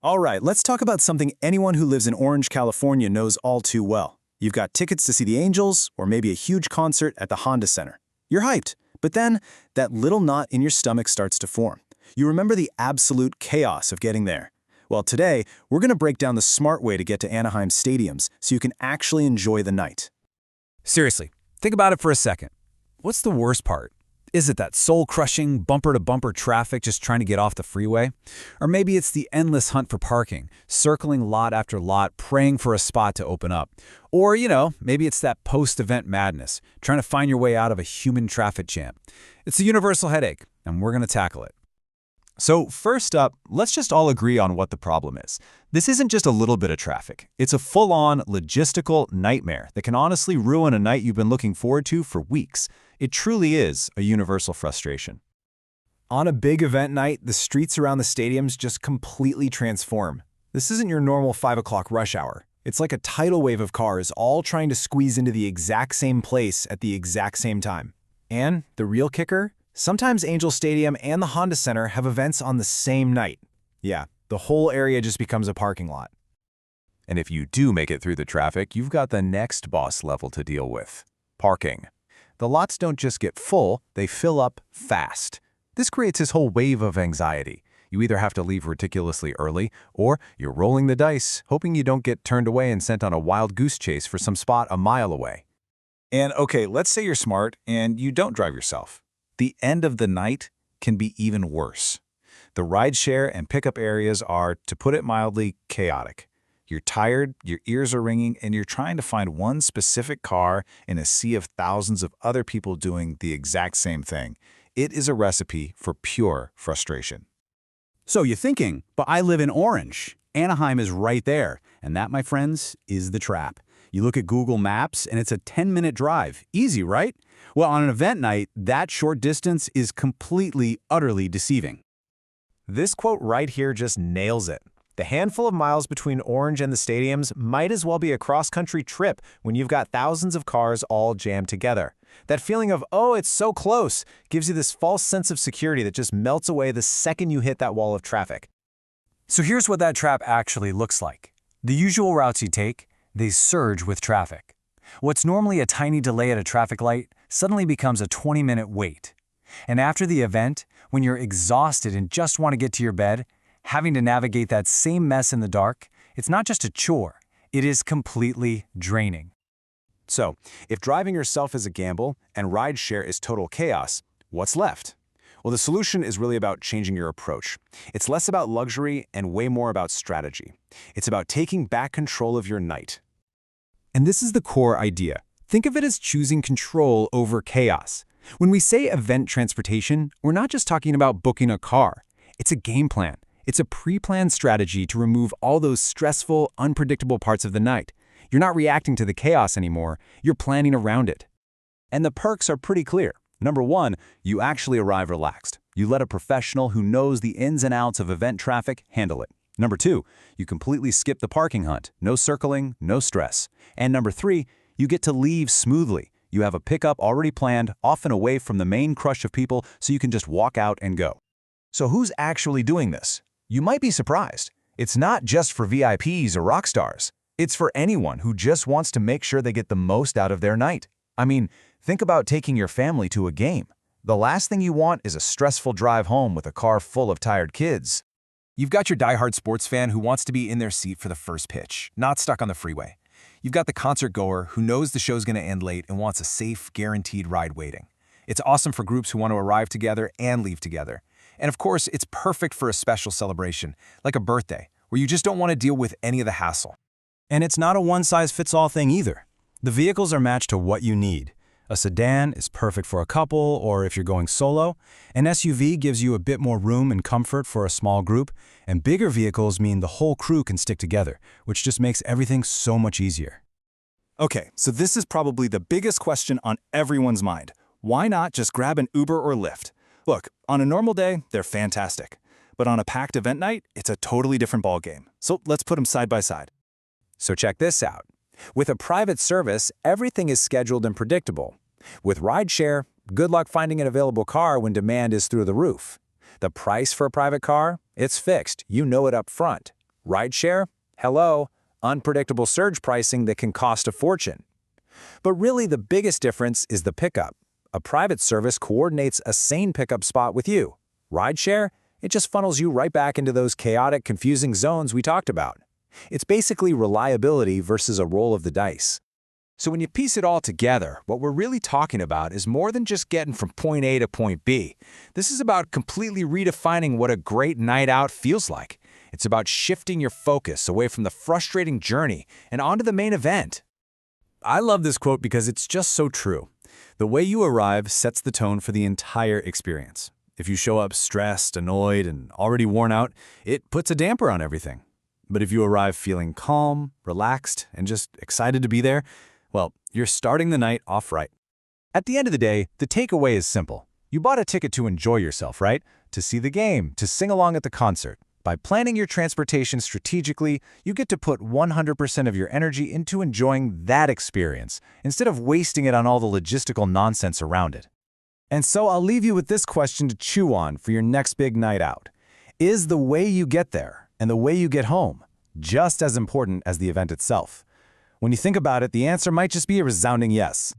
All right, let's talk about something anyone who lives in Orange, California knows all too well. You've got tickets to see the Angels or maybe a huge concert at the Honda Center. You're hyped, but then that little knot in your stomach starts to form. You remember the absolute chaos of getting there. Well, today, we're going to break down the smart way to get to Anaheim stadiums so you can actually enjoy the night. Seriously, think about it for a second. What's the worst part? Is it that soul-crushing, bumper-to-bumper traffic just trying to get off the freeway? Or maybe it's the endless hunt for parking, circling lot after lot, praying for a spot to open up. Or, maybe it's that post-event madness, trying to find your way out of a human traffic jam. It's a universal headache, and we're going to tackle it. So first up, let's just all agree on what the problem is. This isn't just a little bit of traffic. It's a full-on, logistical nightmare that can honestly ruin a night you've been looking forward to for weeks. It truly is a universal frustration. On a big event night, the streets around the stadiums just completely transform. This isn't your normal 5 o'clock rush hour. It's like a tidal wave of cars all trying to squeeze into the exact same place at the exact same time. And the real kicker? Sometimes Angel Stadium and the Honda Center have events on the same night. Yeah, the whole area just becomes a parking lot. And if you do make it through the traffic, you've got the next boss level to deal with: parking. The lots don't just get full, they fill up fast. This creates this whole wave of anxiety. You either have to leave ridiculously early, or you're rolling the dice, hoping you don't get turned away and sent on a wild goose chase for some spot a mile away. And okay, let's say you're smart and you don't drive yourself. The end of the night can be even worse. The rideshare and pickup areas are, to put it mildly, chaotic. You're tired, your ears are ringing, and you're trying to find one specific car in a sea of thousands of other people doing the exact same thing. It is a recipe for pure frustration. So you're thinking, but I live in Orange. Anaheim is right there. And that, my friends, is the trap. You look at Google Maps, and it's a 10-minute drive. Easy, right? Well, on an event night, that short distance is completely, utterly deceiving. This quote right here just nails it. The handful of miles between Orange and the stadiums might as well be a cross-country trip when you've got thousands of cars all jammed together. That feeling of, oh, it's so close, gives you this false sense of security that just melts away the second you hit that wall of traffic. So here's what that trap actually looks like. The usual routes you take, they surge with traffic. What's normally a tiny delay at a traffic light suddenly becomes a 20-minute wait. And after the event, when you're exhausted and just want to get to your bed, having to navigate that same mess in the dark, it's not just a chore, it is completely draining. So, if driving yourself is a gamble and rideshare is total chaos, what's left? Well, the solution is really about changing your approach. It's less about luxury and way more about strategy. It's about taking back control of your night. And this is the core idea. Think of it as choosing control over chaos. When we say event transportation, we're not just talking about booking a car. It's a game plan. It's a pre-planned strategy to remove all those stressful, unpredictable parts of the night. You're not reacting to the chaos anymore. You're planning around it. And the perks are pretty clear. Number one, you actually arrive relaxed. You let a professional who knows the ins and outs of event traffic handle it. Number two, you completely skip the parking hunt. No circling, no stress. And number three, you get to leave smoothly. You have a pickup already planned, often away from the main crush of people, so you can just walk out and go. So who's actually doing this? You might be surprised. It's not just for VIPs or rock stars. It's for anyone who just wants to make sure they get the most out of their night. I mean, think about taking your family to a game. The last thing you want is a stressful drive home with a car full of tired kids. You've got your diehard sports fan who wants to be in their seat for the first pitch, not stuck on the freeway. You've got the concert goer who knows the show's going to end late and wants a safe, guaranteed ride waiting. It's awesome for groups who want to arrive together and leave together. And of course, it's perfect for a special celebration, like a birthday, where you just don't want to deal with any of the hassle. And it's not a one-size-fits-all thing either. The vehicles are matched to what you need. A sedan is perfect for a couple or if you're going solo. An SUV gives you a bit more room and comfort for a small group. And bigger vehicles mean the whole crew can stick together, which just makes everything so much easier. Okay, so this is probably the biggest question on everyone's mind. Why not just grab an Uber or Lyft? Look, on a normal day, they're fantastic. But on a packed event night, it's a totally different ballgame. So let's put them side by side. So check this out. With a private service, everything is scheduled and predictable. With rideshare, good luck finding an available car when demand is through the roof. The price for a private car? It's fixed. You know it up front. Rideshare? Hello, unpredictable surge pricing that can cost a fortune. But really, the biggest difference is the pickup. A private service coordinates a sane pickup spot with you. Rideshare? It just funnels you right back into those chaotic, confusing zones we talked about. It's basically reliability versus a roll of the dice. So when you piece it all together, what we're really talking about is more than just getting from point A to point B. This is about completely redefining what a great night out feels like. It's about shifting your focus away from the frustrating journey and onto the main event. I love this quote because it's just so true. The way you arrive sets the tone for the entire experience. If you show up stressed, annoyed, and already worn out, it puts a damper on everything. But if you arrive feeling calm, relaxed, and just excited to be there, well, you're starting the night off right. At the end of the day, the takeaway is simple. You bought a ticket to enjoy yourself, right? To see the game, to sing along at the concert. By planning your transportation strategically, you get to put 100% of your energy into enjoying that experience, instead of wasting it on all the logistical nonsense around it. And so I'll leave you with this question to chew on for your next big night out. Is the way you get there and the way you get home just as important as the event itself? When you think about it, the answer might just be a resounding yes.